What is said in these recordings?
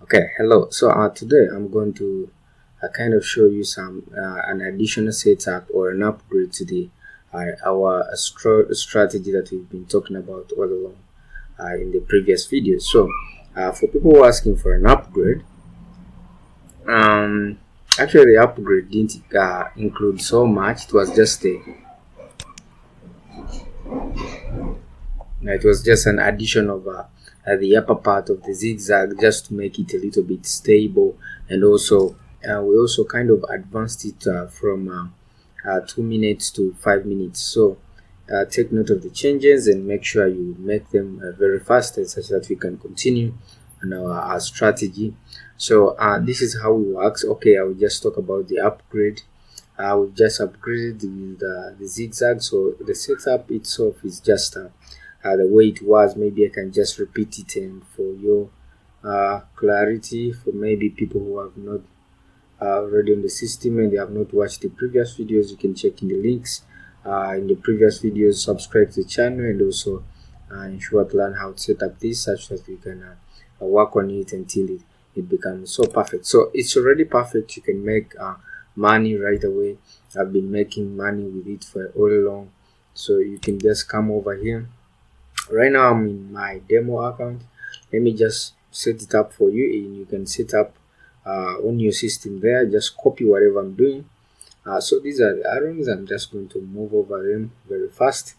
Okay, hello. So today I'm going to kind of show you some an additional setup or an upgrade to the our strategy that we've been talking about all along in the previous videos. So for people who are asking for an upgrade, um, actually the upgrade didn't include so much. It was just an addition of the upper part of the zigzag just to make it a little bit stable, and also we also kind of advanced it from 2 minutes to 5 minutes. So take note of the changes and make sure you make them very fast, such that we can continue on our strategy. So this is how it works. Okay, I will just talk about the upgrade. We've just upgraded with the zigzag, so the setup itself is just the way it was. Maybe I can just repeat it, and for your clarity, for maybe people who have not already on the system and they have not watched the previous videos, you can check in the links in the previous videos, subscribe to the channel, and also ensure to learn how to set up this such that we can work on it until it becomes so perfect. So it's already perfect. You can make money right away. I've been making money with it for all along, so you can just come over here. Right now I'm in my demo account. Let me just set it up for you, and you can set up on your system there. Just copy whatever I'm doing. So these are the arrows. I'm just going to move over them very fast.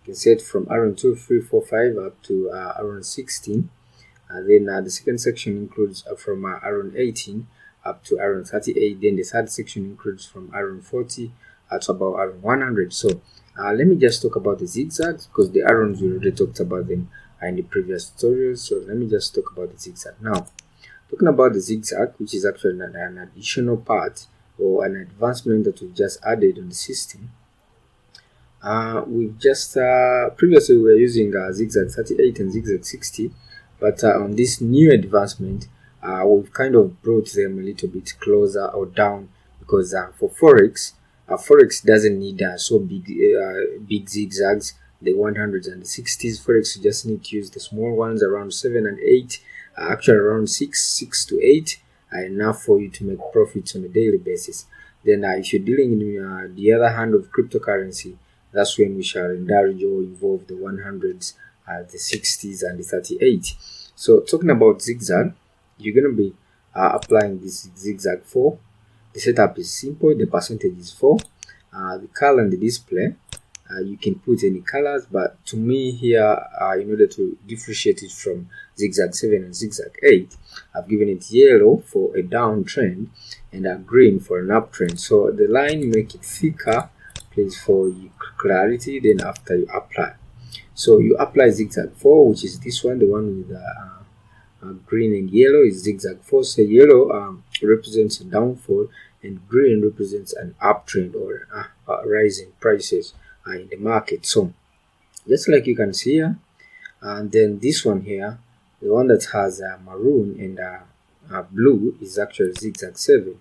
You can set from iron 2, 3, 4, 5 up to iron 16. Then the second section includes from iron 18 up to iron 38. Then the third section includes from iron 40 to about iron 100. So let me just talk about the zigzags, because the irons we already talked about them in the previous tutorials. So let me just talk about the zigzag now. Talking about the zigzag, which is actually an additional part or an advancement that we've just added on the system. We've just previously we were using zigzag 38 and zigzag 60, but on this new advancement, we've kind of brought them a little bit closer or down, because for forex, forex doesn't need so big zigzags, the 100s and the 60s. Forex, you just need to use the small ones around 7 and 8, actually around 6 to 8, enough for you to make profits on a daily basis. Then if you're dealing in the other hand of cryptocurrency, that's when we shall indulge or involve the 100s, the 60s, and the 38. So talking about zigzag, you're going to be applying this zigzag 4. The setup is simple. The percentage is 4. The color and the display, you can put any colors, but to me here, in order to differentiate it from zigzag 7 and zigzag 8, I've given it yellow for a downtrend and green for an uptrend. So the line, make it thicker, please, for clarity. Then after you apply, so you apply zigzag 4, which is this one, the one with green and yellow is zigzag 4. So yellow represents a downfall, and green represents an uptrend or rising prices in the market. So just like you can see here, and then this one here, the one that has maroon and blue, is actually zigzag 7.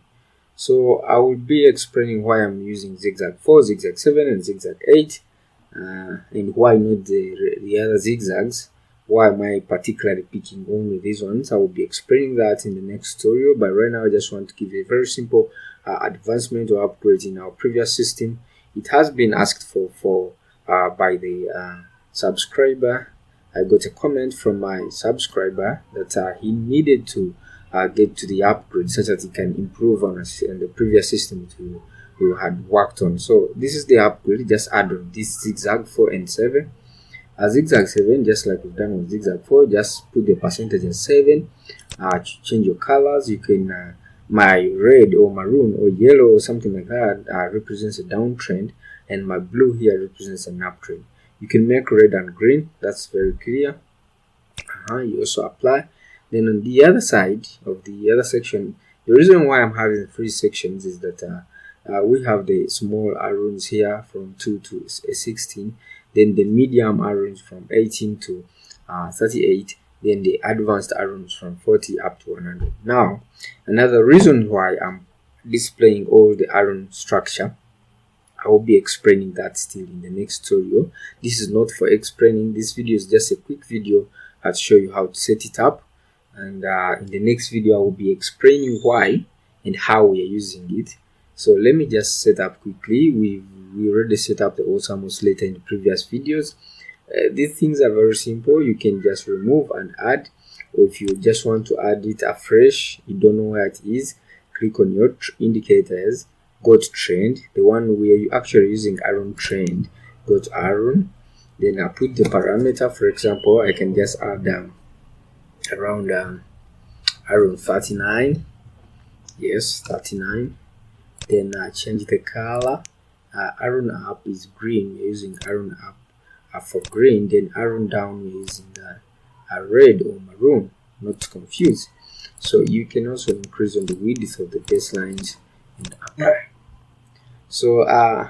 So I will be explaining why I'm using zigzag 4, zigzag 7, and zigzag 8, and why not the other zigzags. Why am I particularly picking only these ones? I will be explaining that in the next tutorial, but right now I just want to give a very simple advancement or upgrade in our previous system. It has been asked for by the subscriber. I got a comment from my subscriber that he needed to get to the upgrade such that he can improve on the previous system that we had worked on. So this is the upgrade. Just add on this zigzag 4 and 7. Zigzag 7, just like we've done with zigzag 4, just put the percentage as 7. Change your colors. You can my red or maroon or yellow or something like that represents a downtrend, and my blue here represents an uptrend. You can make red and green. That's very clear. You also apply. Then on the other side of the other section, the reason why I'm having 3 sections is that we have the small arrows here from 2 to 16, then the medium arrows from 18 to 38, then the advanced arrows from 40 up to 100. Now, another reason why I'm displaying all the arrow structure, I will be explaining that still in the next tutorial. This is not for explaining. This video is just a quick video to show you how to set it up. and in the next video I will be explaining why and how we are using it. So let me just set up quickly. We already set up the awesome oscillator in the previous videos. These things are very simple. You can just remove and add, or if you just want to add it afresh, you don't know where it is, click on your indicators, go to trend, the one where you actually using Aron trend, go to Aron, then I put the parameter. For example, I can just add around Aron 39, yes, 39. Then I change the color. Aron up is green, we're using Aron up for green, then Aron down we're using red or maroon, not to confuse. So you can also increase on the width of the baselines and apply. So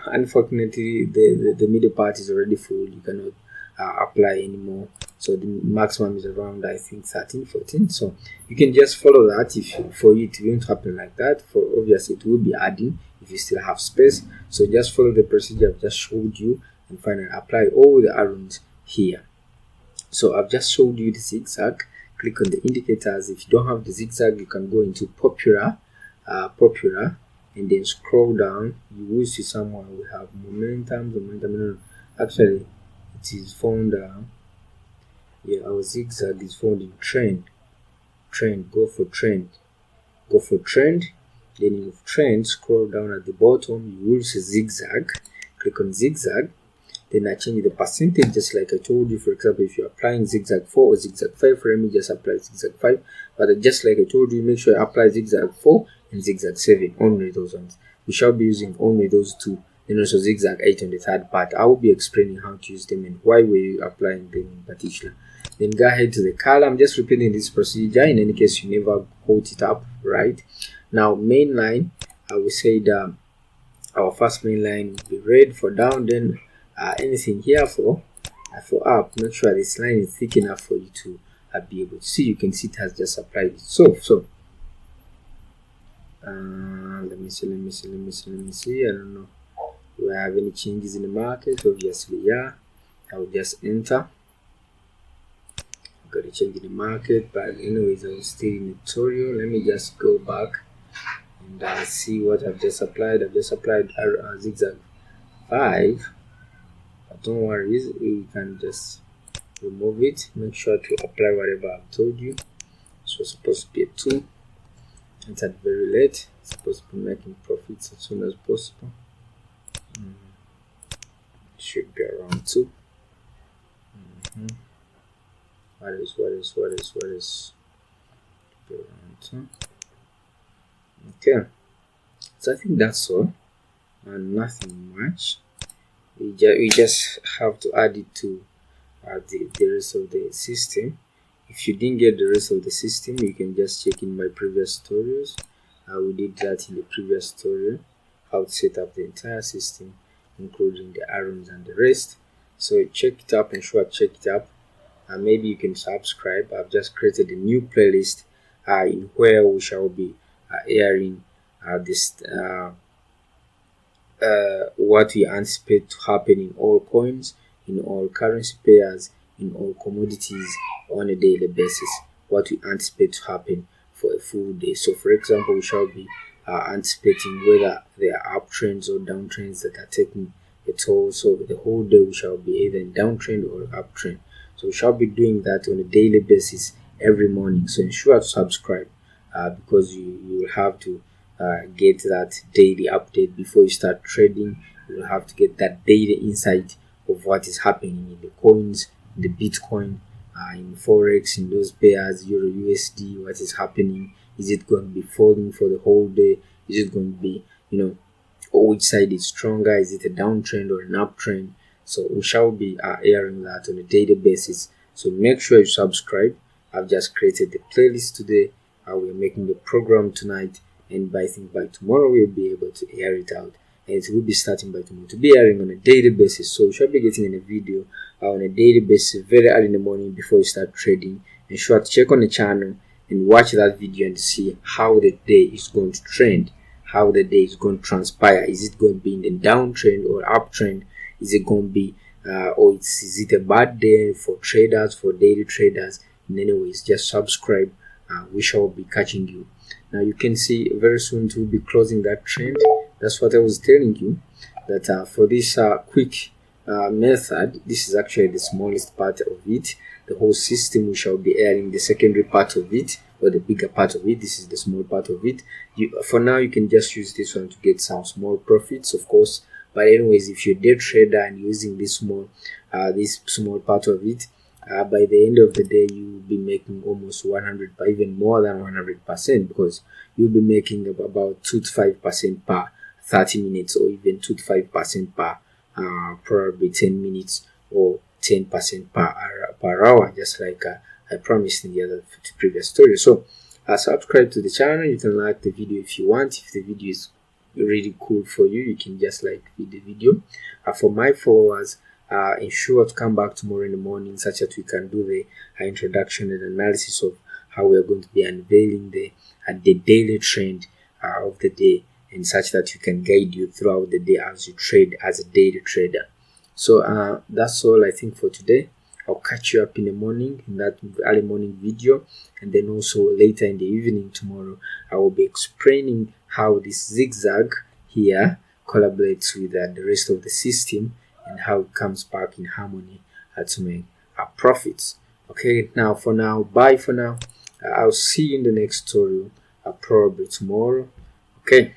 unfortunately the middle part is already full, you cannot apply anymore. So the maximum is around, I think, 13, 14. So you can just follow that. If for you it won't happen like that, for obviously it will be adding if you still have space. So just follow the procedure I've just showed you and finally apply all the Arons here. So I've just showed you the zigzag. Click on the indicators. If you don't have the zigzag, you can go into popular, and then scroll down. You will see somewhere we have momentum. Actually it is found yeah, our zigzag is found in trend. Go for trend, then in trend scroll down at the bottom, you will see zigzag. Click on zigzag, then I change the percentage just like I told you. For example, if you're applying zigzag 4 or zigzag 5, let me just apply zigzag 5, but just like I told you, make sure I apply zigzag 4 and zigzag 7, only those ones. We shall be using only those two, and also zigzag 8 on the third part. I will be explaining how to use them and why we're applying them in particular. Then go ahead to the color. I'm just repeating this procedure in any case you never hold it up. Right now, main line, I will say that our first main line will be red for down, then anything here for up. Make sure this line is thick enough for you to be able to see. You can see it has just applied it. So let me see. I don't know, do I have any changes in the market? Obviously, yeah. I will just enter. Got a change in the market, but anyways, I was still in the tutorial. Let me just go back and see what I've just applied. I've just applied zigzag 5, but don't worry, you can just remove it. Make sure to apply whatever I've told you. So it's supposed to be a 2. Entered very late. It's supposed to be making profits as soon as possible. Should be around 2. What is okay, so I think that's all, and nothing much. We just have to add it to the rest of the system. If you didn't get the rest of the system, you can just check in my previous tutorials. We did that in the previous tutorial, how to set up the entire system including the Arons and the rest. So check it up, and sure check it up. Maybe you can subscribe. I've just created a new playlist in where we shall be airing this what we anticipate to happen in all coins, in all currency pairs, in all commodities on a daily basis. What we anticipate to happen for a full day. So for example, we shall be anticipating whether there are uptrends or downtrends that are taking a toll. So the whole day we shall be either in downtrend or uptrend. So we shall be doing that on a daily basis every morning. So ensure to subscribe because you will have to get that daily update before you start trading. You will have to get that daily insight of what is happening in the coins, in the Bitcoin, in Forex, in those pairs, Euro USD, what is happening. Is it going to be falling for the whole day? Is it going to be, which side is stronger? Is it a downtrend or an uptrend? So we shall be airing that on a daily basis. So make sure you subscribe. I've just created the playlist today. We're making the program tonight, and I think by tomorrow we'll be able to air it out. And it will be starting by tomorrow to be airing on a daily basis. So we shall be getting in a video on a daily basis very early in the morning before you start trading. Ensure to check on the channel and watch that video and see how the day is going to trend, how the day is going to transpire. Is it going to be in the downtrend or uptrend? Is it going to be is it a bad day for traders, for daily traders? In any ways, just subscribe we shall be catching you. Now you can see very soon we'll be closing that trend. That's what I was telling you, that for this quick method, this is actually the smallest part of it. The whole system, we shall be airing the secondary part of it, or the bigger part of it. This is the small part of it. For now, you can just use this one to get some small profits, of course. But anyways, if you're a day trader and using this small part of it, by the end of the day, you'll be making almost 100, even more than 100%, because you'll be making about 2 to 5% per 30 minutes, or even 2 to 5% per probably 10 minutes, or 10% per hour, just like I promised in the other previous story. So subscribe to the channel. You can like the video if you want. If the video is really cool for you, you can just like the video. For my followers, ensure to come back tomorrow in the morning, such that we can do the introduction and analysis of how we are going to be unveiling the daily trend of the day, and such that you can guide you throughout the day as you trade as a daily trader. So that's all I think for today. I'll catch you up in the morning, in that early morning video, and then also later in the evening tomorrow I will be explaining how this zigzag here collaborates with the rest of the system, and how it comes back in harmony to make profits. Okay, now for now, bye for now. I'll see you in the next tutorial, probably tomorrow. Okay.